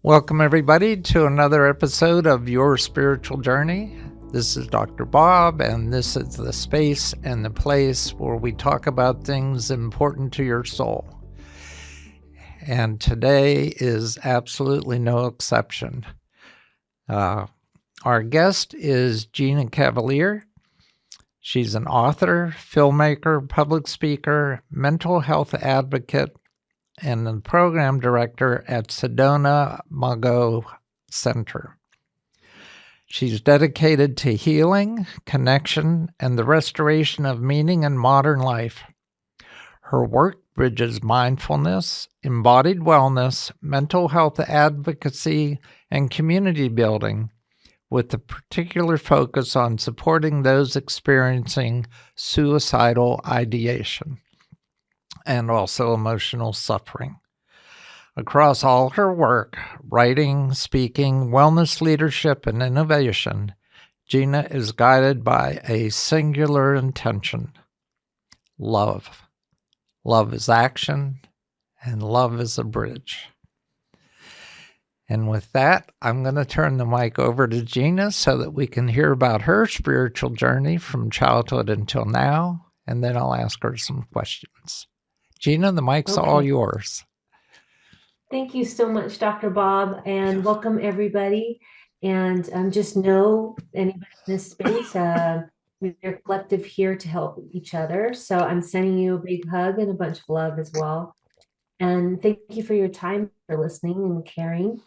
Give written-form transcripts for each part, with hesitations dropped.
Welcome, everybody, to another episode of Your Spiritual Journey. This is Dr. Bob, and this is the space and the place where we talk about things important to your soul. And today is absolutely no exception. Our guest is Gina Cavalier. She's an author, filmmaker, public speaker, mental health advocate, and the program director at Sedona Mago Center. She's dedicated to healing, connection, and the restoration of meaning in modern life. Her work bridges mindfulness, embodied wellness, mental health advocacy, and community building, with a particular focus on supporting those experiencing suicidal ideation and also emotional suffering. Across all her work, writing, speaking, wellness leadership, and innovation, Gina is guided by a singular intention: love. Love is action, and love is a bridge. And with that, I'm going to turn the mic over to Gina so that we can hear about her spiritual journey from childhood until now, and then I'll ask her some questions. Gina, the mic's all yours. Thank you so much, Dr. Bob, and welcome everybody. And just know anybody in this space, we're collective here to help each other. So I'm sending you a big hug and a bunch of love as well. And thank you for your time, for listening and caring.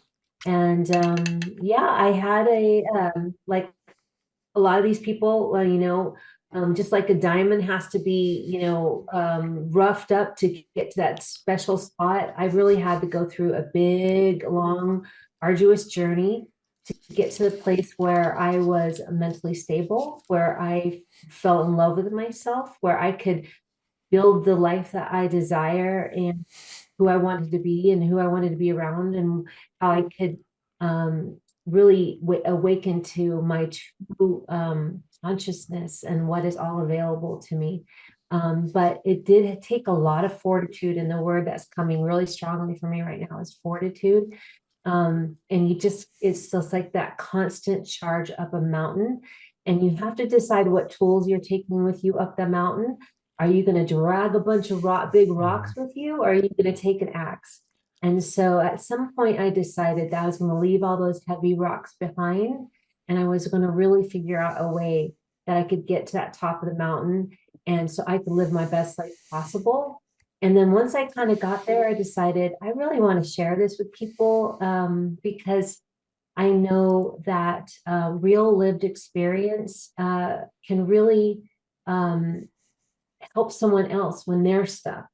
And I had like a lot of these people, just like a diamond has to be, roughed up to get to that special spot. I really had to go through a big, long, arduous journey to get to the place where I was mentally stable, where I fell in love with myself, where I could build the life that I desire and who I wanted to be and who I wanted to be around, and how I could really awaken to my true consciousness and what is all available to me. But it did take a lot of fortitude, and the word that's coming really strongly for me right now is fortitude. And it's just like that constant charge up a mountain, and you have to decide what tools you're taking with you up the mountain. Are you going to drag a bunch of big rocks with you, or are you going to take an axe? And so at some point I decided that I was going to leave all those heavy rocks behind, and I was going to really figure out a way that I could get to that top of the mountain, and so I could live my best life possible. And then once I kind of got there, I decided I really want to share this with people, because I know that real lived experience can really help someone else when they're stuck,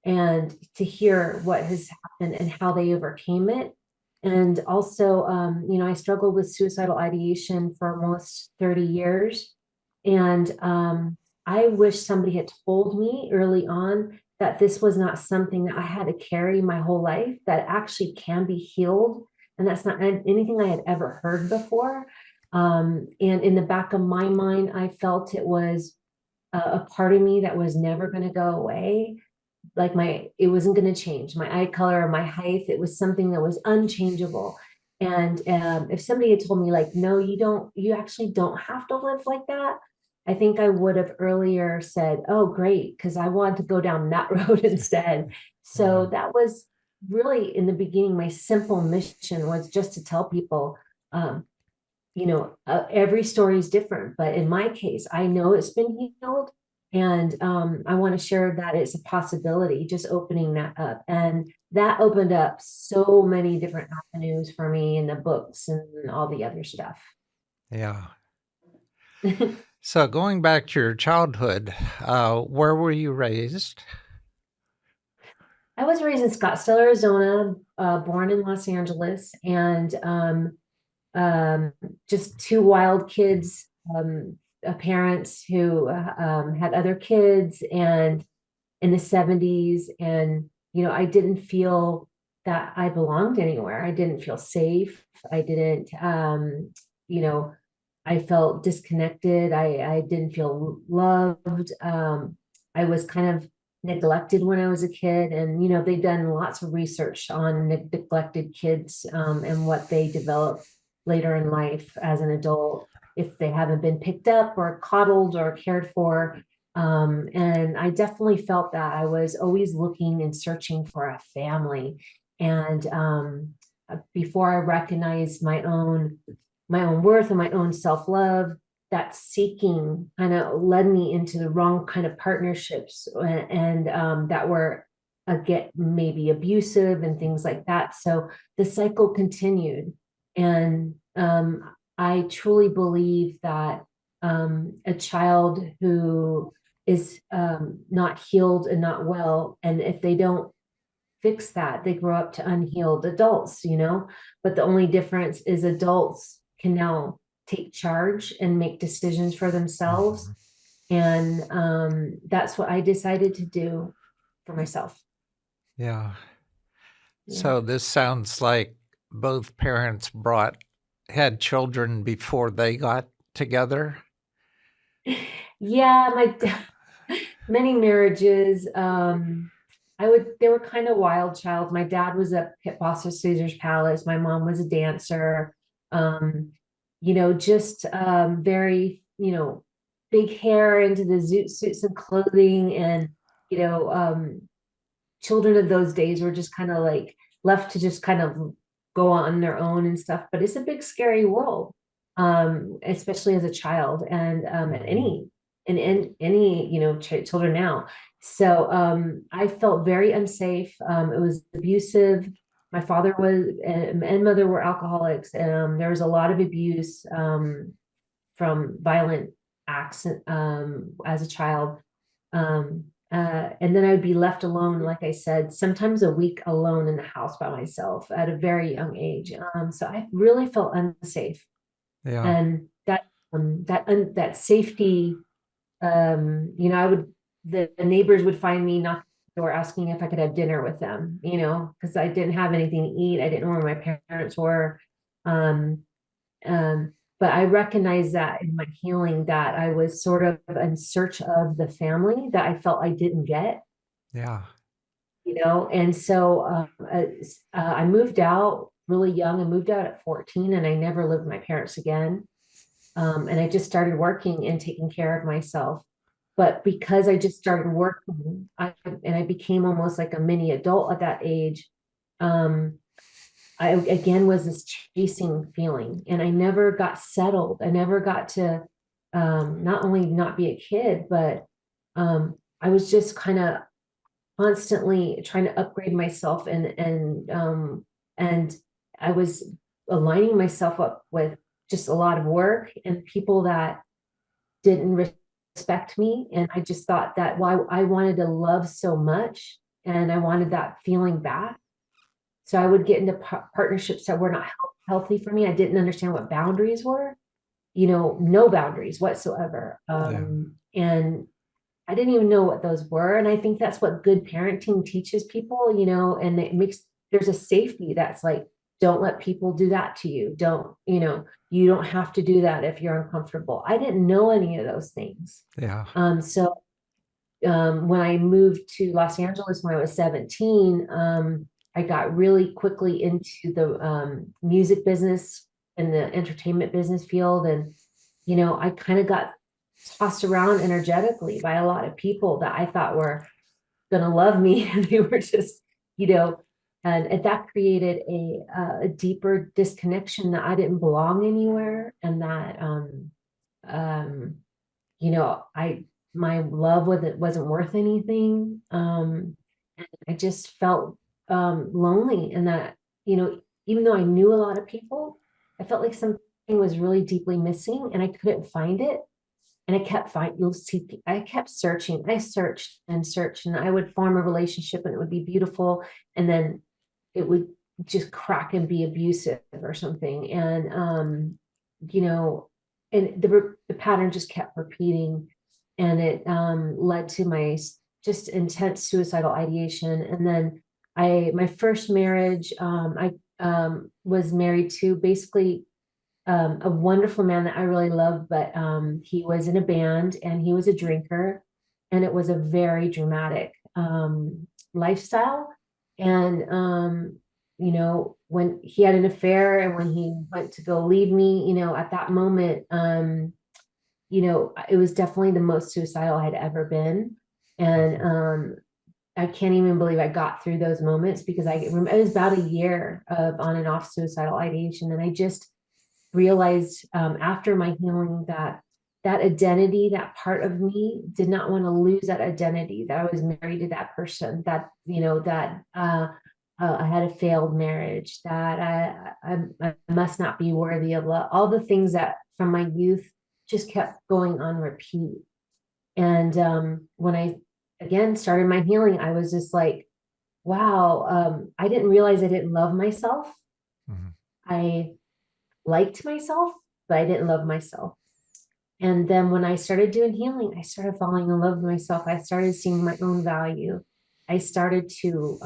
and to hear what has happened and how they overcame it. And also, I struggled with suicidal ideation for almost 30 years. And I wish somebody had told me early on that this was not something that I had to carry my whole life, that actually can be healed. And that's not anything I had ever heard before. And in the back of my mind, I felt it was a part of me that was never going to go away. Like it wasn't going to change my eye color or my height. It was something that was unchangeable. And if somebody had told me like, no, you actually don't have to live like that, I think I would have earlier said, oh, great, because I wanted to go down that road instead. So that was really, in the beginning, my simple mission was just to tell people, every story is different, but in my case, I know it's been healed. And I want to share that it's a possibility, just opening that up. And that opened up so many different avenues for me in the books and all the other stuff. Yeah. So going back to your childhood, where were you raised? I was raised in Scottsdale, Arizona, born in Los Angeles, and just two wild kids, parents who had other kids, and in the 70s. And, I didn't feel that I belonged anywhere. I didn't feel safe. I didn't, I felt disconnected. I didn't feel loved. I was kind of neglected when I was a kid. And, they've done lots of research on neglected kids, and what they develop later in life as an adult if they haven't been picked up or coddled or cared for. And I definitely felt that I was always looking and searching for a family. And before I recognized my own worth and my own self-love, that seeking kind of led me into the wrong kind of partnerships, and that were get maybe abusive and things like that. So the cycle continued. And I truly believe that a child who is not healed and not well, and if they don't fix that, they grow up to unhealed adults, but the only difference is adults can now take charge and make decisions for themselves. And that's what I decided to do for myself. Yeah. So this sounds like both parents had children before they got together. Yeah, many marriages. They were kind of wild child. My dad was a pit boss of Caesar's Palace. My mom was a dancer. Just very, big hair into the suits and clothing. And, children of those days were just kind of like left to just kind of go on their own and stuff. But it's a big, scary world, especially as a child, and at any children now. So I felt very unsafe. It was abusive. My father and mother were alcoholics. There was a lot of abuse from violent acts as a child. And then I would be left alone, like I said, sometimes a week alone in the house by myself at a very young age. So I really felt unsafe. Yeah. And that safety, the neighbors would find me knocking at the door asking if I could have dinner with them, because I didn't have anything to eat. I didn't know where my parents were. But I recognized that in my healing, that I was sort of in search of the family that I felt I didn't get. Yeah. And so I moved out really young. I moved out at 14, and I never lived with my parents again. And I just started working and taking care of myself. But because I just started working, I became almost like a mini adult at that age. I again was this chasing feeling, and I never got settled. I never got to not only not be a kid, but I was just kind of constantly trying to upgrade myself, and I was aligning myself up with just a lot of work and people that didn't respect me. And I just thought that while I wanted to love so much and I wanted that feeling back. So I would get into partnerships that were not healthy for me. I didn't understand what boundaries were, no boundaries whatsoever. And I didn't even know what those were. And I think that's what good parenting teaches people, and there's a safety that's like, don't let people do that to you. You don't have to do that if you're uncomfortable. I didn't know any of those things. Yeah. So when I moved to Los Angeles when I was 17, I got really quickly into the music business and the entertainment business field. And, I kind of got tossed around energetically by a lot of people that I thought were going to love me. And they were just, and that created a deeper disconnection that I didn't belong anywhere. And that, my love wasn't worth anything. And I just felt lonely, and that, even though I knew a lot of people, I felt like something was really deeply missing, and I couldn't find it. And I kept searching. I searched and searched, and I would form a relationship and it would be beautiful. And then it would just crack and be abusive or something. And, and the pattern just kept repeating, and it led to my just intense suicidal ideation. And then my first marriage, I was married to basically a wonderful man that I really loved, but he was in a band and he was a drinker, and it was a very dramatic lifestyle. And, when he had an affair and when he went to go leave me, at that moment, it was definitely the most suicidal I had ever been. And I can't even believe I got through those moments, because it was about a year of on and off suicidal ideation. And I just realized after my healing that identity, that part of me did not want to lose that identity, that I was married to that person, that, that I had a failed marriage, that I must not be worthy of love, all the things that from my youth just kept going on repeat. And when I again started my healing, I was just like, wow, I didn't realize I didn't love myself. Mhm. I liked myself, but I didn't love myself. And then when I started doing healing, I started falling in love with myself. I started seeing my own value. I started to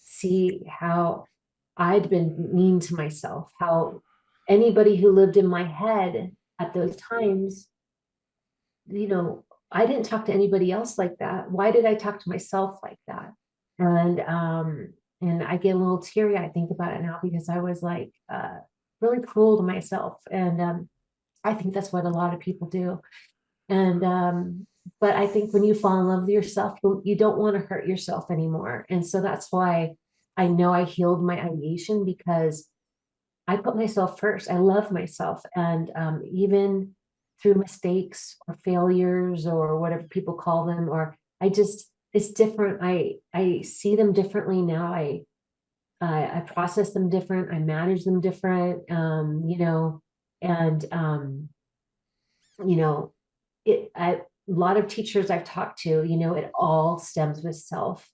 see how I'd been mean to myself, how anybody who lived in my head at those times, I didn't talk to anybody else like that. Why did I talk to myself like that? And I get a little teary. I think about it now, because I was like really cruel to myself. And I think that's what a lot of people do. And but I think when you fall in love with yourself, you don't want to hurt yourself anymore. And so that's why I know I healed my ideation, because I put myself first. I love myself. And even through mistakes or failures or whatever people call them, or it's different. I see them differently now. I process them different. I manage them different. And you know, a lot of teachers I've talked to, it all stems with self.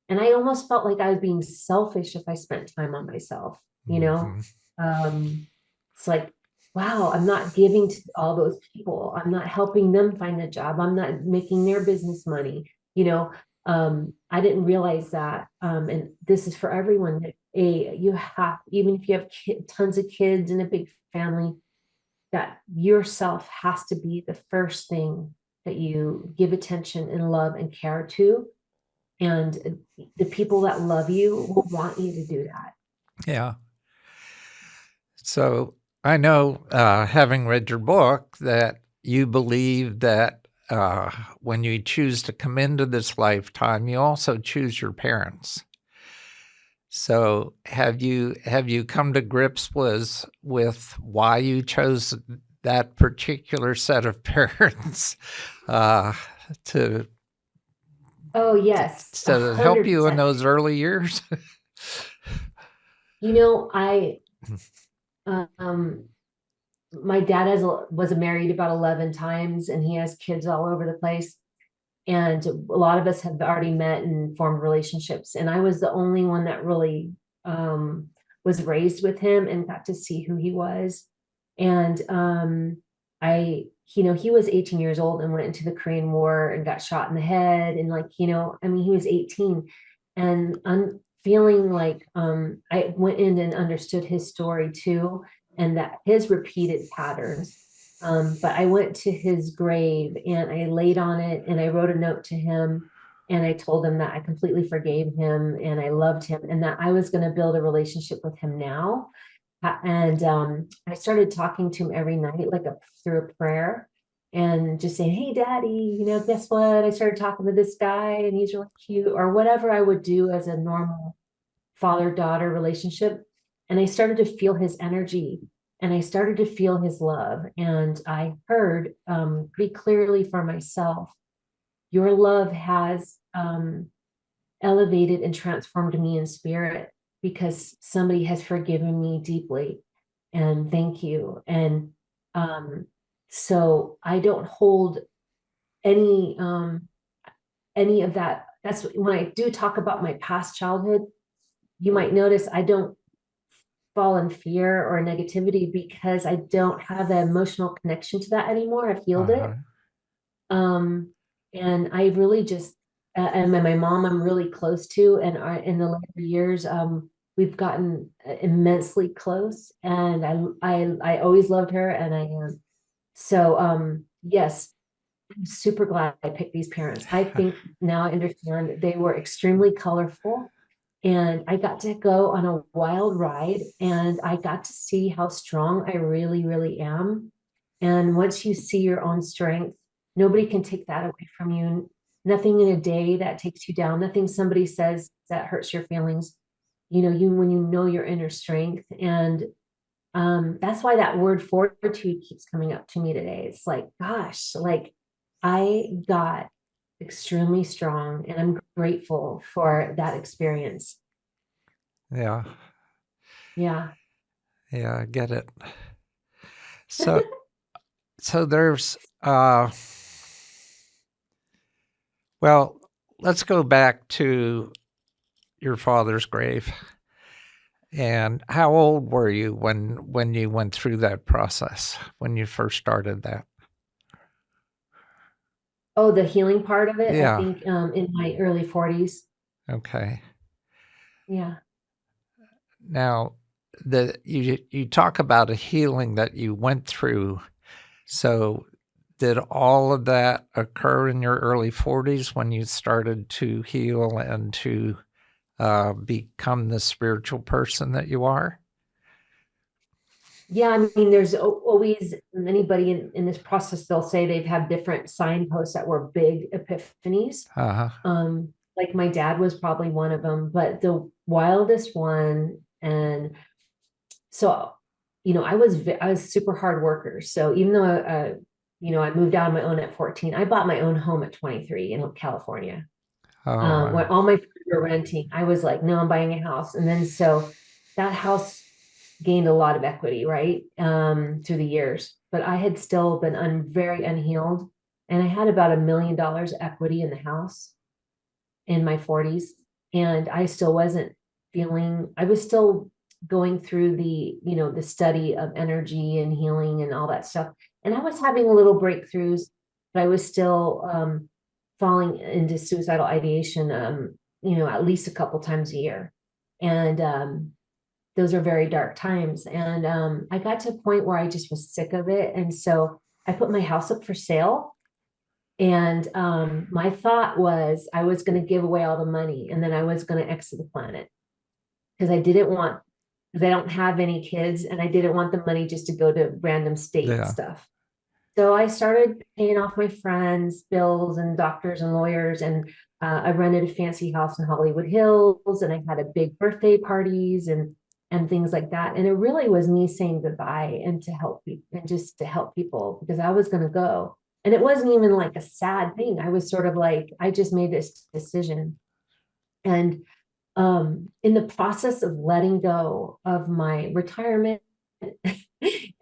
And I almost felt like I was being selfish if I spent time on myself. Mhm. It's like, wow, I'm not giving to all those people. I'm not helping them find a job. I'm not making their business money. I didn't realize that. And this is for everyone. That you have, even if you have tons of kids and a big family, that yourself has to be the first thing that you give attention and love and care to. And the people that love you will want you to do that. Yeah. So I know, having read your book, that you believe that when you choose to come into this lifetime, you also choose your parents. So have you come to grips with why you chose that particular set of parents to Oh yes, help you in 100%. those early years? I my dad was married about 11 times, and he has kids all over the place. And a lot of us have already met and formed relationships. And I was the only one that really was raised with him and got to see who he was. And he was 18 years old and went into the Korean War and got shot in the head. And he was 18. And I'm feeling like I went in and understood his story too, and that his repeated patterns. But I went to his grave and I laid on it and I wrote a note to him, and I told him that I completely forgave him and I loved him, and that I was going to build a relationship with him now. And I started talking to him every night, like through a prayer, and just saying, "Hey, Daddy, guess what? I started talking to this guy and he's really cute," or whatever I would do as a normal father-daughter relationship. And I started to feel his energy, and I started to feel his love. And I heard pretty clearly for myself, your love has elevated and transformed me in spirit, because somebody has forgiven me deeply. And thank you. And so I don't hold any of that. That's when I do talk about my past childhood, you might notice I don't fall in fear or negativity, because I don't have an emotional connection to that anymore. I've healed it. Um, and I really just, and my mom, I'm really close to, and in the later years, we've gotten immensely close, and I always loved her, and I am. So, yes, I'm super glad I picked these parents. I think now I understand they were extremely colorful, and I got to go on a wild ride, and I got to see how strong I really, really am. And once you see your own strength, nobody can take that away from you. Nothing in a day that takes you down, nothing somebody says that hurts your feelings. You when you know your inner strength. And that's why that word fortitude keeps coming up to me today. It's like, gosh, like I got extremely strong, and I'm grateful for that experience. Yeah. Yeah. Yeah, I get it. So there's well, let's go back to your father's grave. And how old were you when you went through that process, when you first started that? Oh, the healing part of it, I Yeah. think in my early 40s. Okay. Yeah. Now, you talk about a healing that you went through. So, did all of that occur in your early 40s when you started to heal and to become the spiritual person that you are? Yeah, I mean, there's always anybody in this process, they'll say they've had different signposts that were big epiphanies. Uh-huh. Like my dad was probably one of them, but the wildest one, and so, I was super hard worker. So even though, I moved out on my own at 14, I bought my own home at 23 in California. Oh, When wow. all my friends were renting, I was like, no, I'm buying a house. And then so that house gained a lot of equity, right? Through the years, but I had still been very unhealed. And I had about $1 million equity in the house in my 40s. And I still wasn't I was still going through the study of energy and healing and all that stuff. And I was having little breakthroughs, but I was still falling into suicidal ideation, at least a couple times a year. And those are very dark times. And I got to a point where I just was sick of it. And so I put my house up for sale. And my thought was I was going to give away all the money, and then I was going to exit the planet, because because I don't have any kids, and I didn't want the money just to go to random state Yeah. stuff. So I started paying off my friends' bills and doctors and lawyers, and I rented a fancy house in Hollywood Hills, and I had a big birthday parties and things like that. And it really was me saying goodbye and to help people, and just to help people, because I was going to go. And it wasn't even like a sad thing. I was sort of like, I just made this decision. And in the process of letting go of my retirement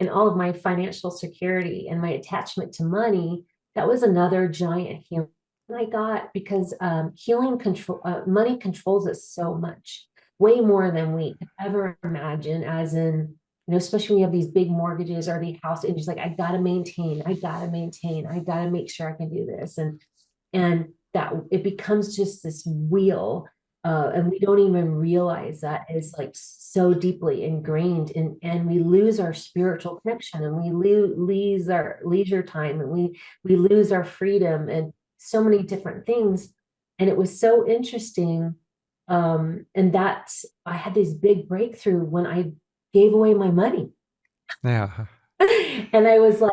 and all of my financial security and my attachment to money, that was another giant healing I got, because money controls us so much, way more than we could ever imagine. As in, especially when you have these big mortgages or the house, and just like, I gotta maintain, I gotta make sure I can do this, and that it becomes just this wheel, and we don't even realize that is like so deeply ingrained in, and we lose our spiritual connection, and we lose our leisure time, and we lose our freedom, and so many different things. And it was so interesting. And I had this big breakthrough when I gave away my money. Yeah. And I was like,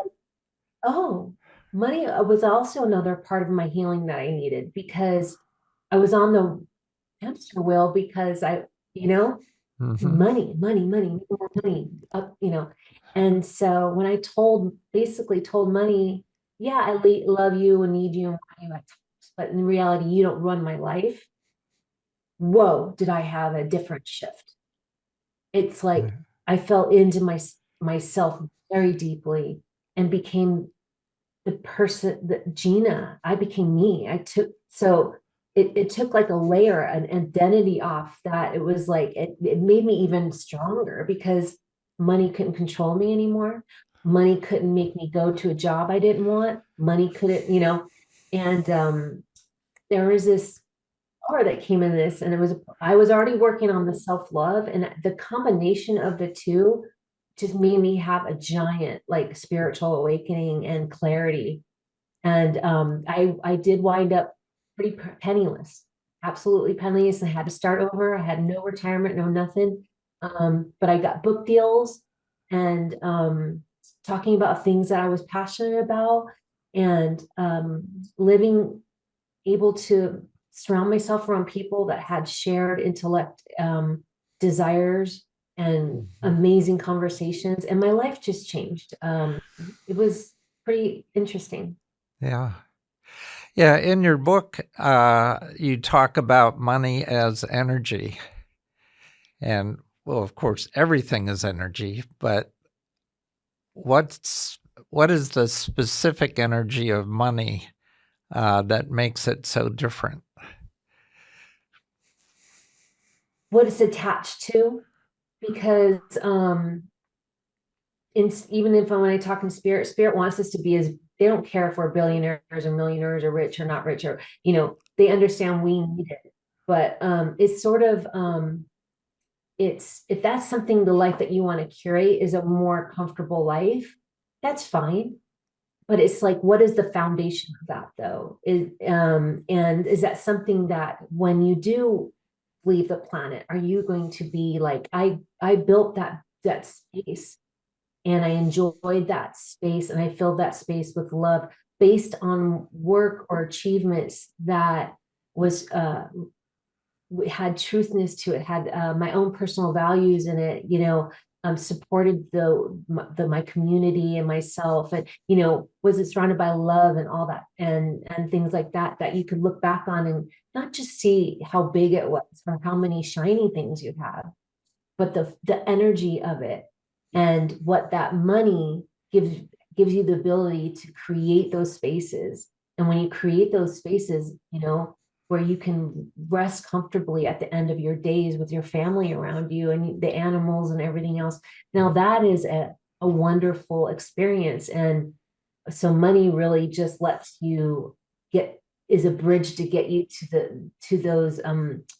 oh, money was also another part of my healing that I needed, because I was on the hamster wheel, because Mm-hmm. money, more money, up. And so when I basically told money, yeah, I love you and need you and want you at times, but in reality, you don't run my life. Whoa, did I have a different shift? It's like I fell into myself very deeply, and became the person that Gina, I became me. It took like a layer, an identity off that. It was like, it made me even stronger, because money couldn't control me anymore. Money couldn't make me go to a job I didn't want. Money couldn't, and there was this power that came in this, and I was already working on the self-love, and the combination of the two just made me have a giant like spiritual awakening and clarity. And I did wind up pretty penniless, absolutely penniless. I had to start over. I had no retirement, no nothing. But I got book deals and talking about things that I was passionate about, and living, able to surround myself around people that had shared intellect, desires, and amazing conversations. And my life just changed. It was pretty interesting. Yeah. Yeah. In your book, you talk about money as energy. And well, of course, everything is energy, but what is the specific energy of money that makes it so different? What it's attached to, because even if when I talk in spirit wants us to be as, they don't care if we're billionaires or millionaires or rich or not rich, or, they understand we need it. But it's sort of, it's, if that's something, the life that you want to curate is a more comfortable life, that's fine. But it's like, what is the foundation of that though? And is that something that when you do leave the planet, are you going to be like, I built that space, and I enjoyed that space, and I filled that space with love based on work or achievements that was had truthness to it, had my own personal values in it, supported my community and myself, and was it surrounded by love and all that, and things like that, that you could look back on and not just see how big it was or how many shiny things you had, but the energy of it, and what that money gives you the ability to create those spaces. And when you create those spaces, where you can rest comfortably at the end of your days with your family around you and the animals and everything else. Now that is a wonderful experience. And so money really just lets you is a bridge to get you to those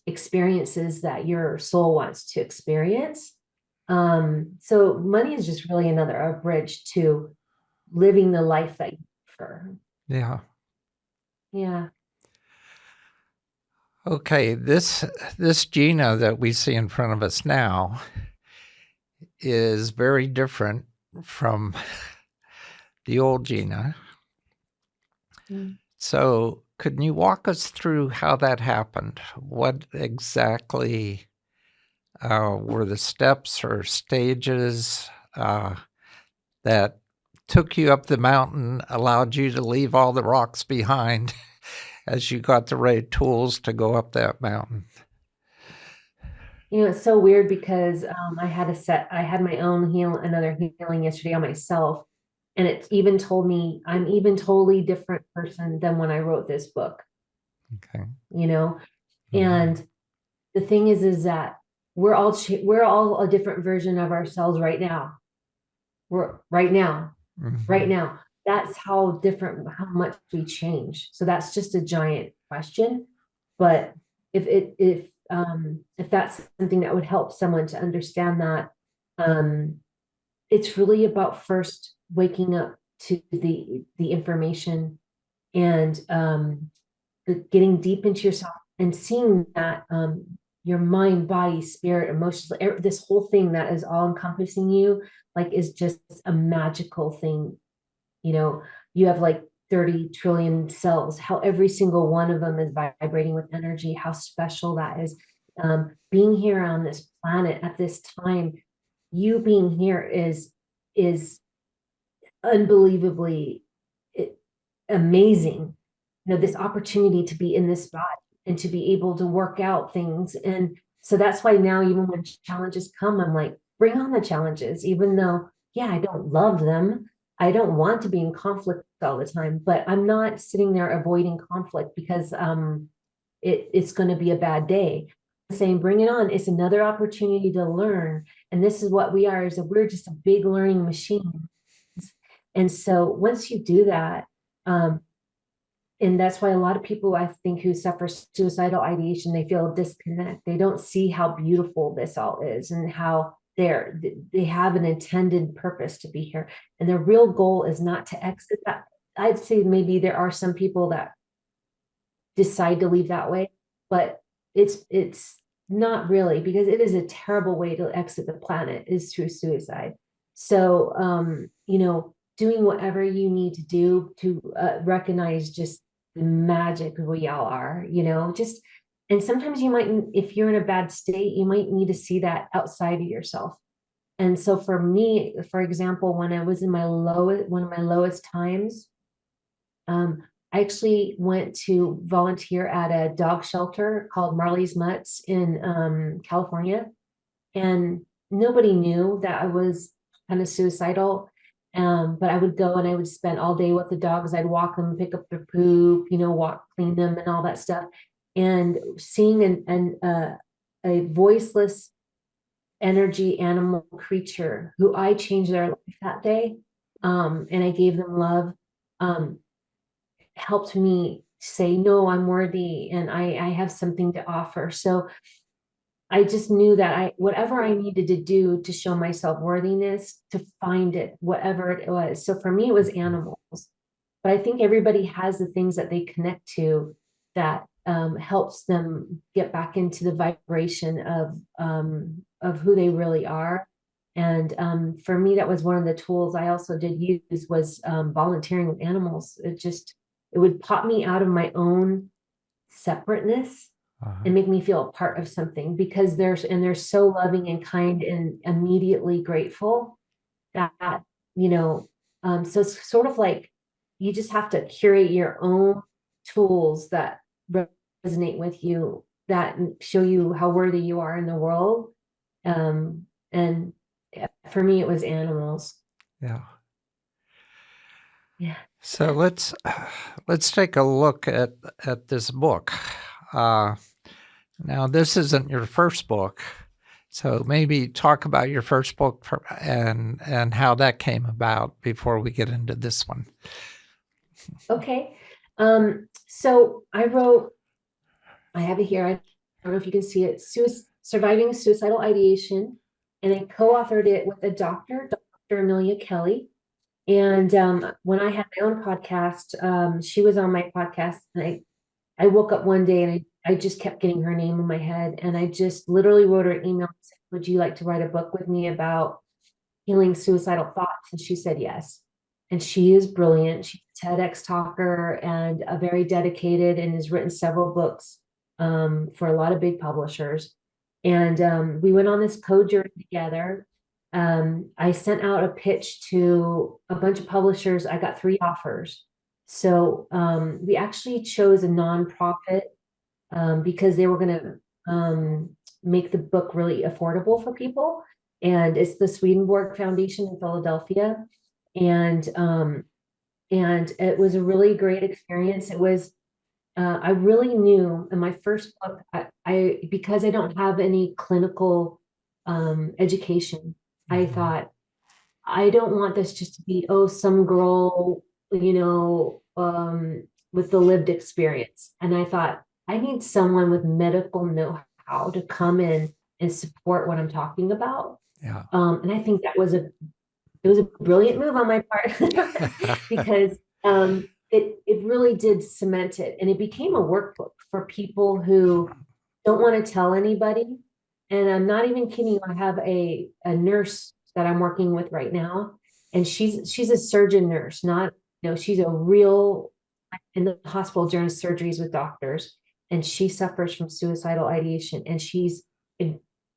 experiences that your soul wants to experience. So money is just really a bridge to living the life that you prefer. Yeah. Yeah. Okay, this Gina that we see in front of us now is very different from the old Gina. Mm. So could you walk us through how that happened? What exactly were the steps or stages that took you up the mountain, allowed you to leave all the rocks behind as you got the right tools to go up that mountain? It's so weird because I had my own another healing yesterday on myself. And it even told me I'm even totally different person than when I wrote this book. Okay. And the thing is that we're all a different version of ourselves right now. Right now. That's how different, how much we change. So that's just a giant question. But if that's something that would help someone to understand that, it's really about first waking up to the information, and getting deep into yourself and seeing that your mind, body, spirit, emotions, this whole thing that is all encompassing you, like, is just a magical thing. You have like 30 trillion cells, how every single one of them is vibrating with energy, how special that is. Being here on this planet at this time, you being here is unbelievably amazing. This opportunity to be in this body and to be able to work out things. And so that's why now, even when challenges come, I'm like, bring on the challenges, even though, yeah, I don't love them. I don't want to be in conflict all the time, but I'm not sitting there avoiding conflict because it's going to be a bad day. I'm saying, bring it on. It's another opportunity to learn. And this is what we are, is that we're just a big learning machine. And so once you do that, and that's why a lot of people, I think, who suffer suicidal ideation, they feel a disconnect. They don't see how beautiful this all is, and how they have an intended purpose to be here. And their real goal is not to exit I'd say maybe there are some people that decide to leave that way, but it's not really, because it is a terrible way to exit the planet, is through suicide. So doing whatever you need to do to recognize just the magic we all are, just, and sometimes you might, if you're in a bad state, you might need to see that outside of yourself. And so for me, for example, when I was in one of my lowest times, I actually went to volunteer at a dog shelter called Marley's Mutts in California. And nobody knew that I was kind of suicidal. But I would go and I would spend all day with the dogs. I'd walk them, pick up their poop, clean them and all that stuff. And seeing a voiceless energy animal creature who I changed their life that day, and I gave them love, helped me say, no, I'm worthy and I have something to offer. So I just knew that whatever I needed to do to show my self-worthiness, to find it, whatever it was. So for me, it was animals. But I think everybody has the things that they connect to that helps them get back into the vibration of who they really are. And for me, that was one of the tools I also did use, was volunteering with animals. It would pop me out of my own separateness and make me feel a part of something, because they're so loving and kind and immediately grateful that, so it's sort of like you just have to curate your own tools that resonate with you, that show you how worthy you are in the world. And for me, it was animals. Yeah. Yeah. So let's take a look at this book. Now, this isn't your first book, so maybe talk about your first book and how that came about before we get into this one. Okay. So I have it here. I don't know if you can see it. Surviving Suicidal Ideation, and I co-authored it with a Dr. Amelia Kelley. And when I had my own podcast, she was on my podcast, and I woke up one day and I just kept getting her name in my head, and I just literally wrote her an email and said, would you like to write a book with me about healing suicidal thoughts? And she said yes. And she is brilliant. She's a TEDx talker and a very dedicated, and has written several books for a lot of big publishers. And we went on this co-journey together. I sent out a pitch to a bunch of publishers. I got 3 offers. So we actually chose a nonprofit because they were going to make the book really affordable for people. And it's the Swedenborg Foundation in Philadelphia. And it was a really great experience. It was, I really knew in my first book, because I don't have any clinical education, I thought, I don't want this just to be, some girl, with the lived experience. And I thought, I need someone with medical know-how to come in and support what I'm talking about. Yeah. And I think it was a brilliant move on my part because it really did cement it, and it became a workbook for people who don't want to tell anybody. And I'm not even kidding. I have a nurse that I'm working with right now, and she's a surgeon nurse, not, she's a real in the hospital during surgeries with doctors, and she suffers from suicidal ideation, and she's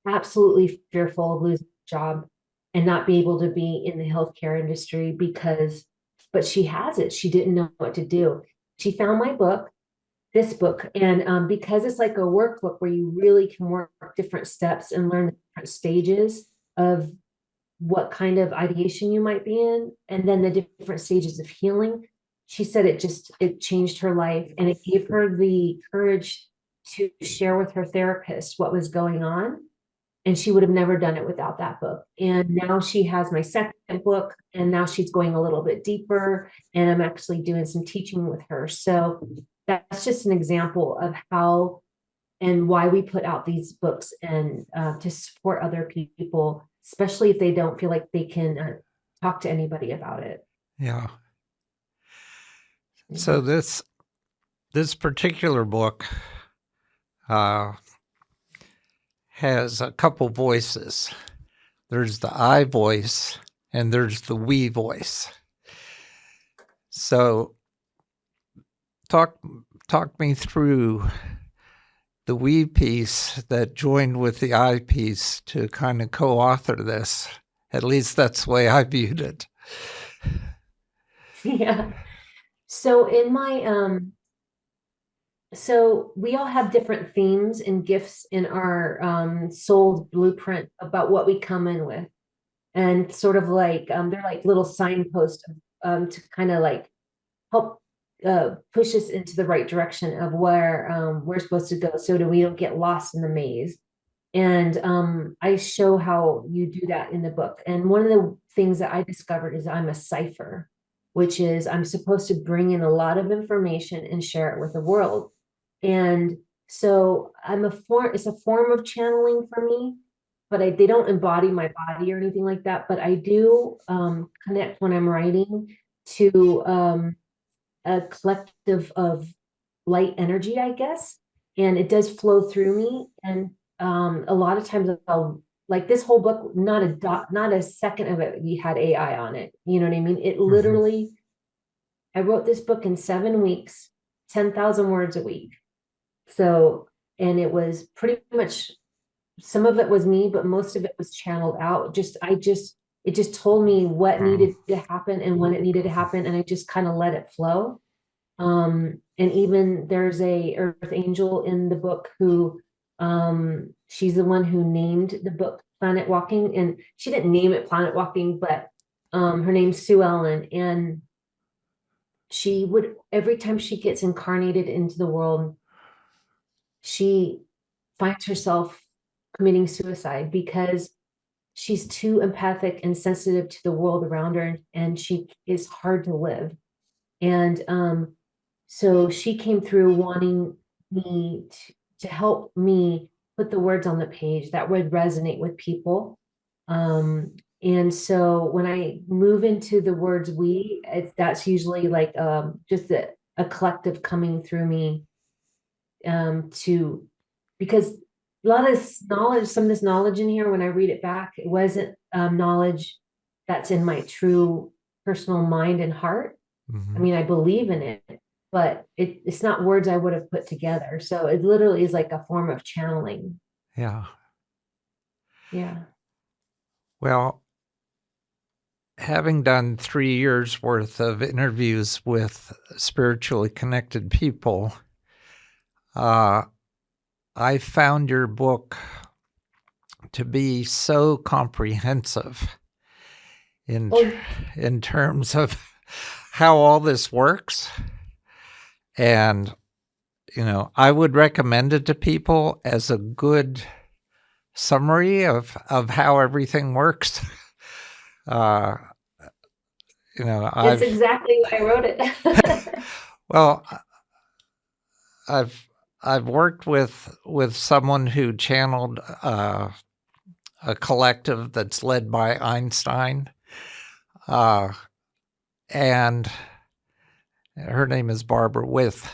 absolutely fearful of losing her job and not be able to be in the healthcare industry but she has it. She didn't know what to do. She found this book, and because it's like a workbook where you really can work different steps and learn the different stages of what kind of ideation you might be in, and then the different stages of healing. She said it changed her life, and it gave her the courage to share with her therapist what was going on. And she would have never done it without that book. And now she has my second book, and now she's going a little bit deeper, and I'm actually doing some teaching with her. So that's just an example of how and why we put out these books, and to support other people, especially if they don't feel like they can talk to anybody about it. Yeah. So this particular book has a couple voices. There's the I voice and there's the we voice. So talk me through the we piece that joined with the I piece to kind of co-author this. At least that's the way I viewed it. Yeah. So in my so we all have different themes and gifts in our soul blueprint about what we come in with. And sort of like they're like little signposts to kind of like help push us into the right direction of where we're supposed to go, so that we don't get lost in the maze. And I show how you do that in the book. And one of the things that I discovered is I'm a cipher, which is I'm supposed to bring in a lot of information and share it with the world. And so it's a form of channeling for me, but they don't embody my body or anything like that. But I do connect when I'm writing to a collective of light energy, I guess. And it does flow through me. And a lot of times I'll, like this whole book, not a second of it we had AI on it. You know what I mean? It literally, I wrote this book in 7 weeks, 10,000 words a week. So, and it was pretty much, some of it was me, but most of it was channeled out. It just told me what needed to happen and when it needed to happen. And I just kind of let it flow. And even there's a earth angel in the book who, she's the one who named the book Planet Walking, and she didn't name it Planet Walking, but her name's Sue Ellen. And she would, every time she gets incarnated into the world, she finds herself committing suicide because she's too empathic and sensitive to the world around her, and she is hard to live. And so she came through wanting me to help me put the words on the page that would resonate with people. And so when I move into the words we, that's usually like just a collective coming through me because a lot of this knowledge, some of this knowledge in here, when I read it back, it wasn't knowledge that's in my true personal mind and heart. I mean, I believe in it, but it's not words I would have put together. So it literally is like a form of channeling. Yeah. Yeah. Well, having done 3 years worth of interviews with spiritually connected people, I found your book to be so comprehensive in terms of how all this works. And, you know, I would recommend it to people as a good summary of how everything works. You know, that's exactly why I wrote it. Well, I've worked with someone who channeled a collective that's led by Einstein, and her name is Barbara With.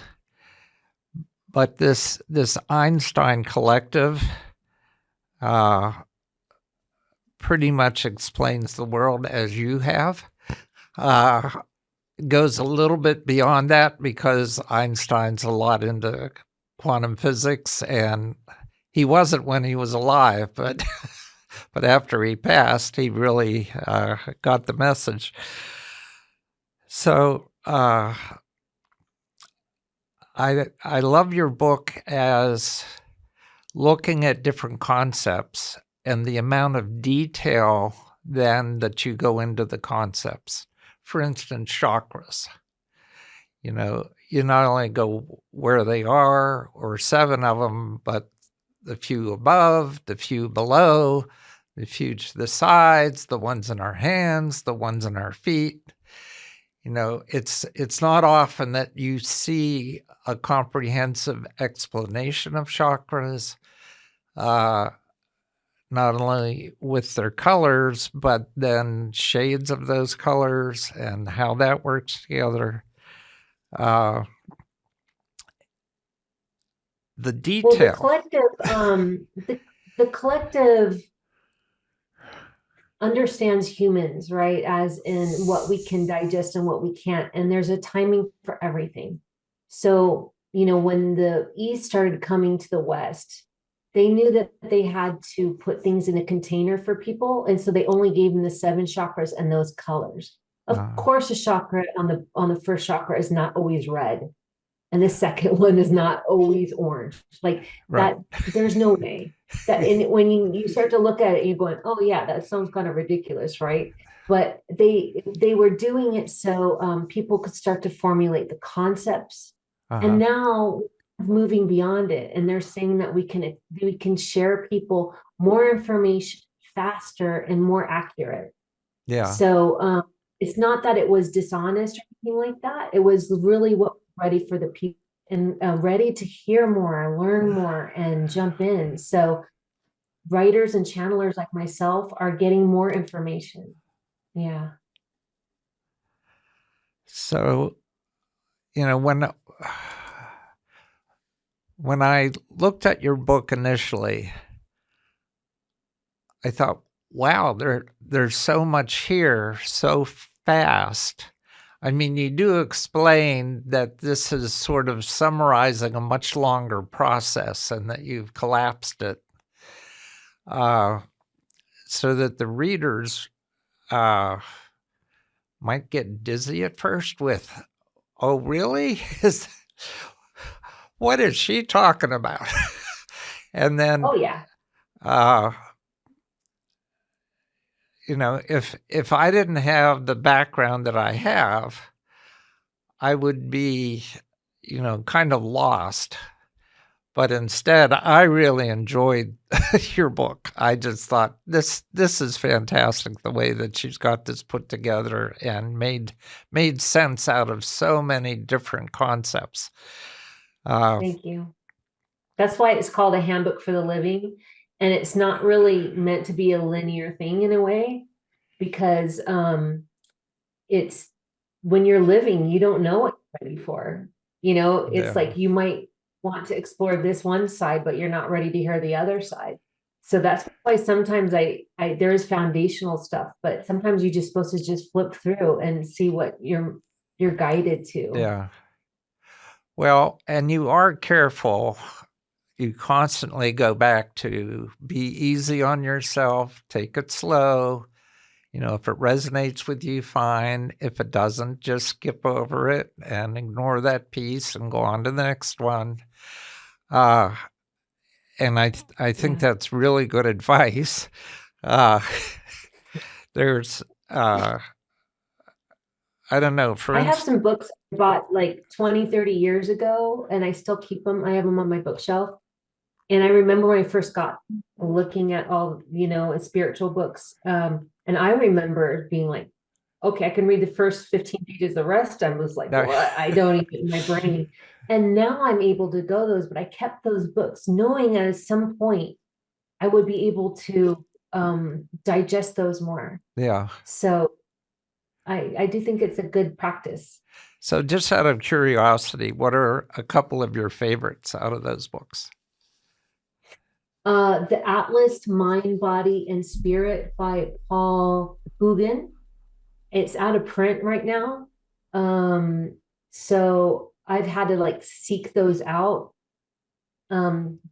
But this Einstein collective pretty much explains the world as you have. Goes a little bit beyond that because Einstein's a lot into quantum physics, and he wasn't when he was alive, but but after he passed, he really got the message. So I love your book as looking at different concepts and the amount of detail then that you go into the concepts. For instance, chakras. You know, you not only go where they are, or 7 of them, but the few above, the few below, the few to the sides, the ones in our hands, the ones in our feet. You know, it's not often that you see a comprehensive explanation of chakras, not only with their colors, but then shades of those colors and how that works together. The Well, detail. the collective understands humans, right? As in what we can digest and what we can't. And there's a timing for everything. So, when the East started coming to the West, they knew that they had to put things in a container for people. And so they only gave them the 7 chakras and those colors. Of course, a chakra on the first chakra is not always red. And the second one is not always orange. Like Right. that, there's no way. That and when you start to look at it, you're going, oh yeah, that sounds kind of ridiculous, right? But they were doing it so people could start to formulate the concepts. And now moving beyond it, and they're saying that we can share people more information faster and more accurate. Yeah. So it's not that it was dishonest or anything like that. It was really what was ready for the people and ready to hear more and learn more and jump in. So writers and channelers like myself are getting more information. Yeah. So, when I looked at your book initially, I thought, wow, there's so much here so fast. I mean, you do explain that this is sort of summarizing a much longer process and that you've collapsed it so that the readers might get dizzy at first with, oh, really? What is she talking about? And then, oh yeah, if I didn't have the background that I have, I would be, kind of lost. But instead, I really enjoyed your book. I just thought this is fantastic, the way that she's got this put together and made sense out of so many different concepts. Thank you. That's why it's called a handbook for the living. And it's not really meant to be a linear thing in a way, because it's when you're living, you don't know what you're ready for. It's like you might want to explore this one side, but you're not ready to hear the other side. So that's why sometimes there is foundational stuff, but sometimes you're just supposed to just flip through and see what you're guided to. Yeah. Well, and you are careful. You constantly go back to be easy on yourself, take it slow. If it resonates with you, fine. If it doesn't, just skip over it and ignore that piece and go on to the next one. And I think that's really good advice. There's, I don't know. I have some books I bought like 20, 30 years ago, and I still keep them. I have them on my bookshelf. And I remember when I first got looking at all, spiritual books. And I remember being like, okay, I can read the first 15 pages. The rest, I was like, what? I don't even in my brain. And now I'm able to go those, but I kept those books knowing that at some point I would be able to digest those more. Yeah. So I do think it's a good practice. So just out of curiosity, what are a couple of your favorites out of those books? The Atlas, Mind, Body, and Spirit by Paul Gauguin. It's out of print right now. So I've had to seek those out.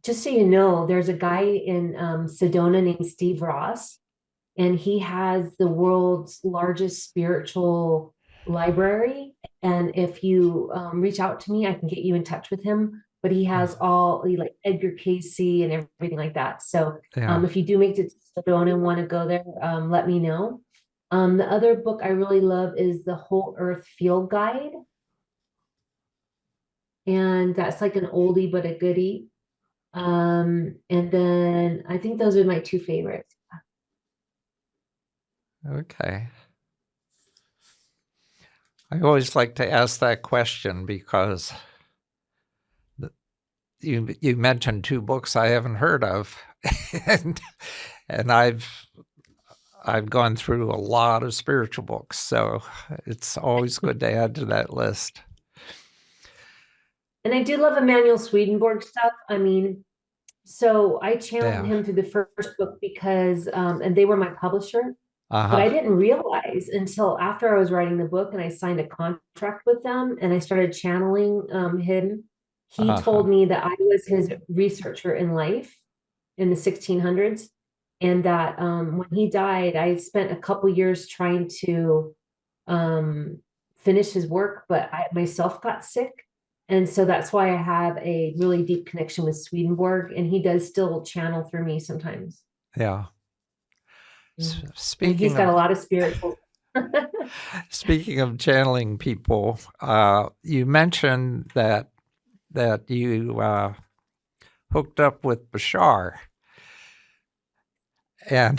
Just so you know, there's a guy in Sedona named Steve Ross, and he has the world's largest spiritual library. And if you reach out to me, I can get you in touch with him. But he has like Edgar Casey and everything like that. So if you do make it to Sedona and want to go there, let me know. The other book I really love is The Whole Earth Field Guide. And that's like an oldie but a goodie. And then I think those are my 2 favorites. Okay. I always like to ask that question because you mentioned 2 books I haven't heard of, and I've gone through a lot of spiritual books, so it's always good to add to that list. And I do love Emanuel Swedenborg stuff. I mean, so I channeled Yeah. him through the first book because, and they were my publisher, but Uh-huh. I didn't realize until after I was writing the book and I signed a contract with them and I started channeling him. He Uh-huh. told me that I was his researcher in life in the 1600s, and that when he died, I spent a couple years trying to finish his work, but I myself got sick. And so that's why I have a really deep connection with Swedenborg, and he does still channel through me sometimes. Yeah. And he's Speaking got a of lot of spiritual. speaking of channeling people, you mentioned that you hooked up with Bashar, and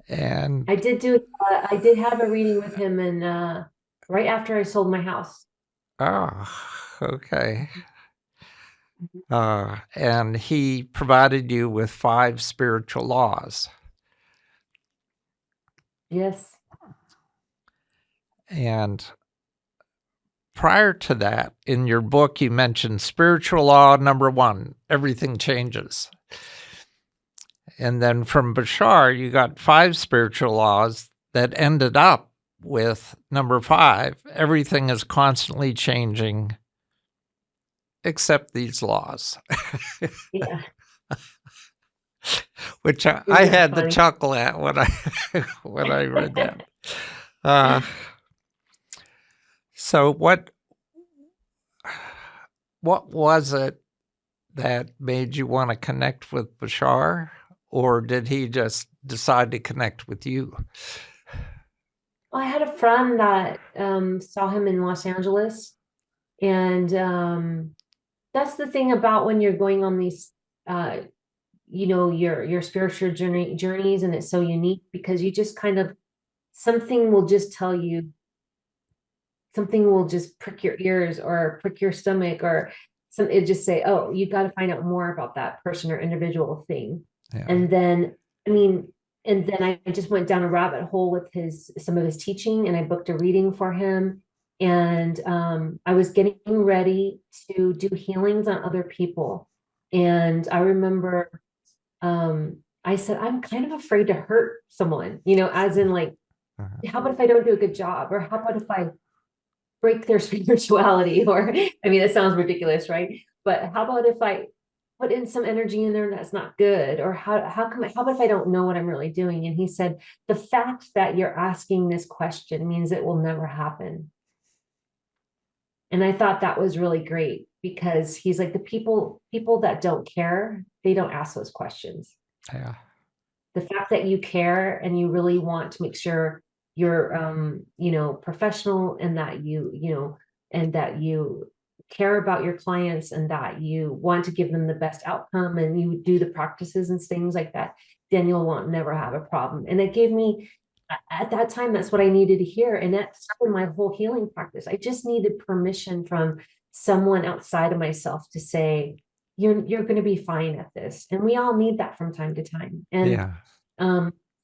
and I did have a reading with him, and right after I sold my house. okay. And he provided you with 5 spiritual laws. Yes. And prior to that, in your book, you mentioned spiritual law number 1, everything changes. And then from Bashar, you got 5 spiritual laws that ended up with number 5, everything is constantly changing except these laws. Yeah. Which I Isn't that had to funny? chuckle at when I when I read that. Uh, so what was it that made you want to connect with Bashar, or did he just decide to connect with you? Well, I had a friend that saw him in Los Angeles, and that's the thing about when you're going on these uh, your spiritual journeys, and it's so unique because you just kind of something will just tell you, something will just prick your ears or prick your stomach, or it just say, oh, you got to find out more about that person or individual thing. Yeah. And then I mean, and then I just went down a rabbit hole with some of his teaching, and I booked a reading for him. And I was getting ready to do healings on other people, and I remember I said, I'm kind of afraid to hurt someone, as in like, Uh-huh. how about if I don't do a good job? Or how about if I break their spirituality? Or, I mean, that sounds ridiculous, right? But how about if I put in some energy in there that's not good? Or how about if I don't know what I'm really doing? And he said, the fact that you're asking this question means it will never happen. And I thought that was really great, because he's like, the people that don't care, they don't ask those questions. Yeah. The fact that you care and you really want to make sure you're professional, and that and that you care about your clients, and that you want to give them the best outcome, and you do the practices and things like that, then you'll never have a problem. And it gave me, at that time, that's what I needed to hear, and that started my whole healing practice. I just needed permission from someone outside of myself to say, you're going to be fine at this. And we all need that from time to time. And Yeah.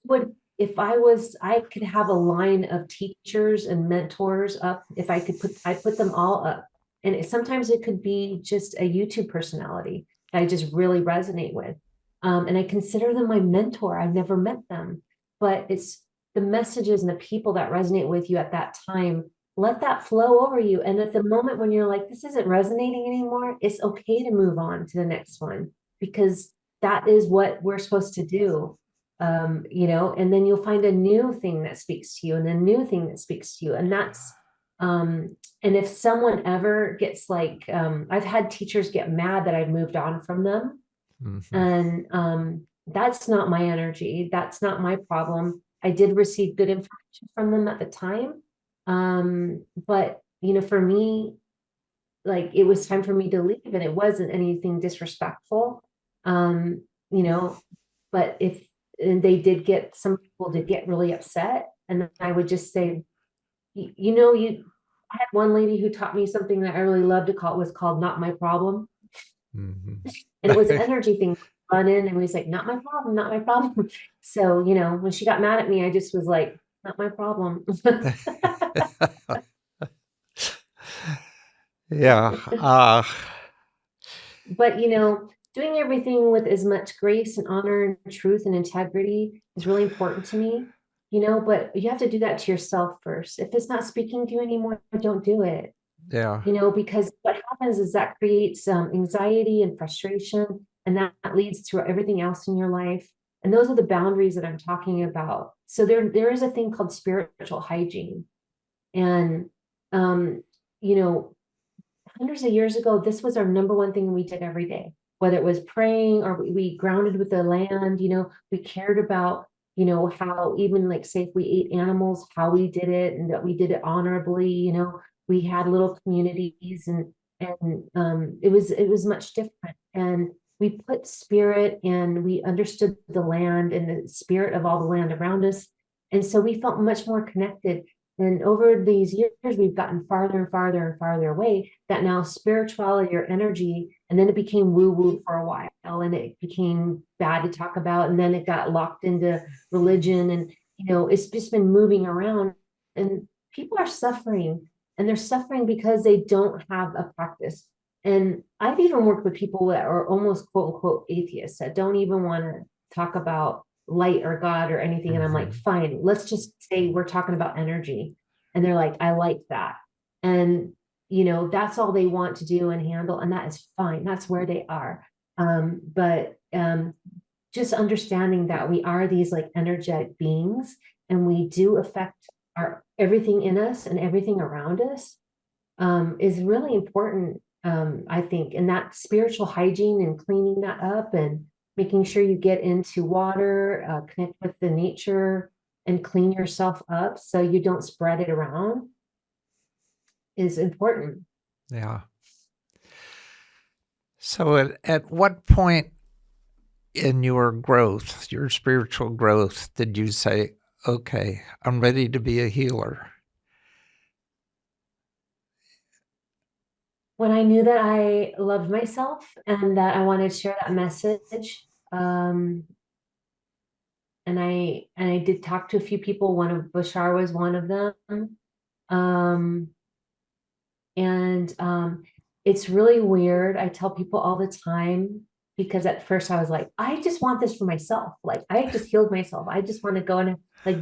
would if I could have a line of teachers and mentors up, if I put them all up. And sometimes it could be just a YouTube personality that I just really resonate with. And I consider them my mentor. I've never met them, but it's the messages and the people that resonate with you at that time. Let that flow over you. And at the moment when you're like, this isn't resonating anymore, it's okay to move on to the next one, because that is what we're supposed to do. And then you'll find a new thing that speaks to you, and a new thing that speaks to you. And that's, and if someone ever gets like, I've had teachers get mad that I've moved on from them. Mm-hmm. And that's not my energy. That's not my problem. I did receive good information from them at the time. But for me, like, it was time for me to leave, and it wasn't anything disrespectful. Um, you know, but and some people did get really upset, and I would just say, I had one lady who taught me something that I really loved to call, it was called "Not My Problem." Mm-hmm. And it was an energy thing. Run in and was like, not my problem, not my problem. So, when she got mad at me, I just was like, not my problem. Yeah. But, doing everything with as much grace and honor and truth and integrity is really important to me, but you have to do that to yourself first. If it's not speaking to you anymore, don't do it, Yeah. because what happens is that creates anxiety and frustration, and that leads to everything else in your life. And those are the boundaries that I'm talking about. So there is a thing called spiritual hygiene. And, you know, hundreds of years ago, this was our number one thing we did every day, whether it was praying or we grounded with the land, we cared about, how even like say if we ate animals, how we did it and that we did it honorably, we had little communities and it was much different. And we put spirit and we understood the land and the spirit of all the land around us. And so we felt much more connected. And over these years, we've gotten farther and farther and farther away that now spirituality or energy, and then it became woo woo for a while and it became bad to talk about. And then it got locked into religion and, it's just been moving around and people are suffering and they're suffering because they don't have a practice. And I've even worked with people that are almost quote unquote atheists that don't even want to talk about light or God or anything. And I'm like, fine, let's just say we're talking about energy. And they're like, I like that. And, that's all they want to do and handle. And that is fine. That's where they are. But just understanding that we are these like energetic beings and we do affect everything in us and everything around us is really important, I think. And that spiritual hygiene and cleaning that up and making sure you get into water, connect with the nature and clean yourself up so you don't spread it around is important. Yeah. So at what point in your growth, your spiritual growth, did you say, okay, I'm ready to be a healer? When I knew that I loved myself and that I wanted to share that message, and I did talk to a few people. One of Bashar was one of them. It's really weird. I tell people all the time because at first I was like, I just want this for myself. Like I just healed myself. I just want to go and like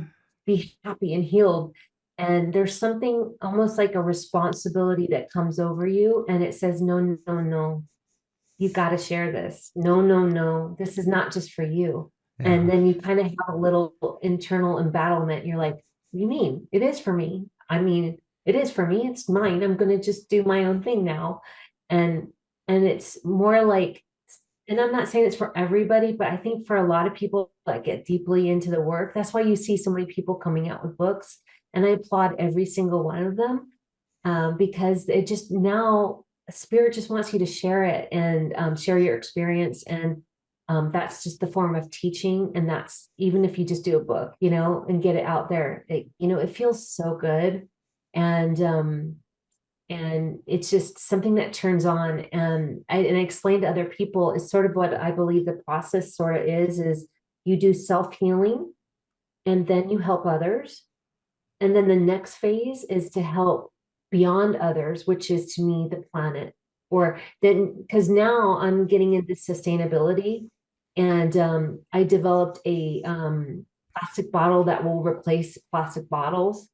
be happy and healed. And there's something almost like a responsibility that comes over you and it says, no, no, no, you got to share this. No, no, no, this is not just for you. Yeah. And then you kind of have a little internal embattlement. You're like, what do you mean? It is for me. I mean, it is for me. It's mine. I'm going to just do my own thing now. And it's more like, and I'm not saying it's for everybody, but I think for a lot of people that get deeply into the work, that's why you see so many people coming out with books. And I applaud every single one of them because it just now spirit just wants you to share it and share your experience. And that's just the form of teaching. And that's even if you just do a book, and get it out there, it feels so good. And it's just something that turns on. And I explain to other people is sort of what I believe the process sort of is you do self-healing and then you help others. And then the next phase is to help beyond others, which is to me, the planet. Or then, because now I'm getting into sustainability and I developed a plastic bottle that will replace plastic bottles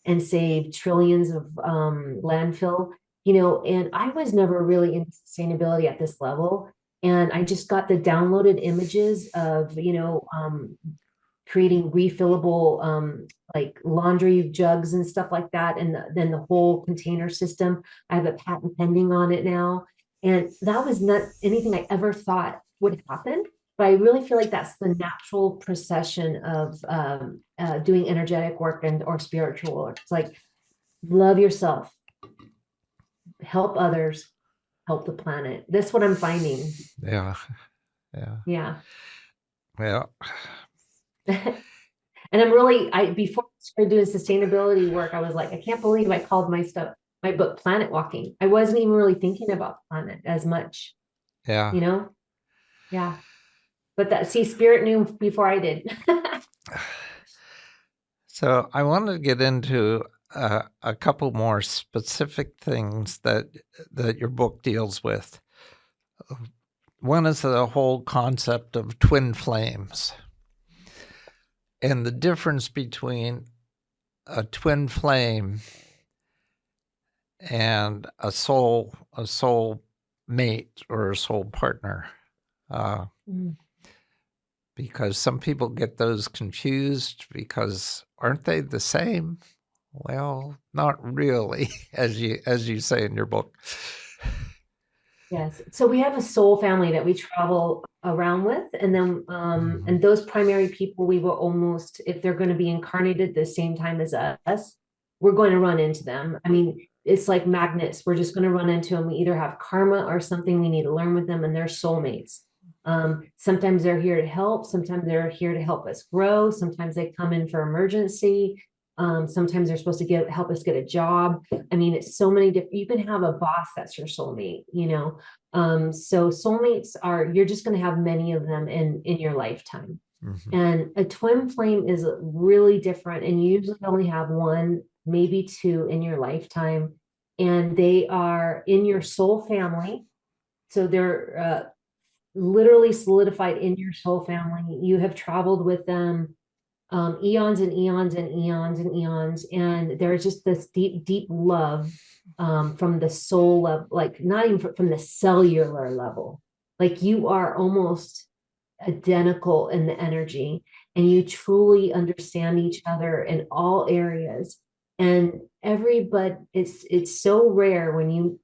and save trillions of landfill, and I was never really into sustainability at this level. And I just got the downloaded images of, creating refillable like laundry jugs and stuff like that. And then the whole container system, I have a patent pending on it now. And that was not anything I ever thought would happen. But I really feel like that's the natural procession of doing energetic work or spiritual work. It's like, love yourself, help others, help the planet. That's what I'm finding. Yeah. Yeah. Yeah. Well. And before I started doing sustainability work, I was like, I can't believe I called my book Planet Walking. I wasn't even really thinking about the planet as much. Yeah. Yeah. But spirit knew before I did. So I want to get into a couple more specific things that your book deals with. One is the whole concept of twin flames and the difference between a twin flame and a soul mate or a soul partner. Because some people get those confused because aren't they the same? Well, not really, as you say in your book. Yes. So we have a soul family that we travel around with, and then and those primary people we will almost, if they're going to be incarnated at the same time as us, we're going to run into them. I mean, it's like magnets. We're just going to run into them. We either have karma or something we need to learn with them, and they're soulmates. Sometimes they're here to help. Sometimes they're here to help us grow. Sometimes they come in for emergency. Sometimes they're supposed to help us get a job. I mean, it's so many different, you can have a boss that's your soulmate, you know? So soulmates you're just going to have many of them in your lifetime. And a twin flame is really different. And you usually only have one, maybe two in your lifetime. And they are in your soul family. So they're literally solidified in your soul family. You have traveled with them eons and eons and eons and eons, and there's just this deep love from the soul level, like not even from the cellular level. Like you are almost identical in the energy, and you truly understand each other in all areas. And everybody, it's so rare when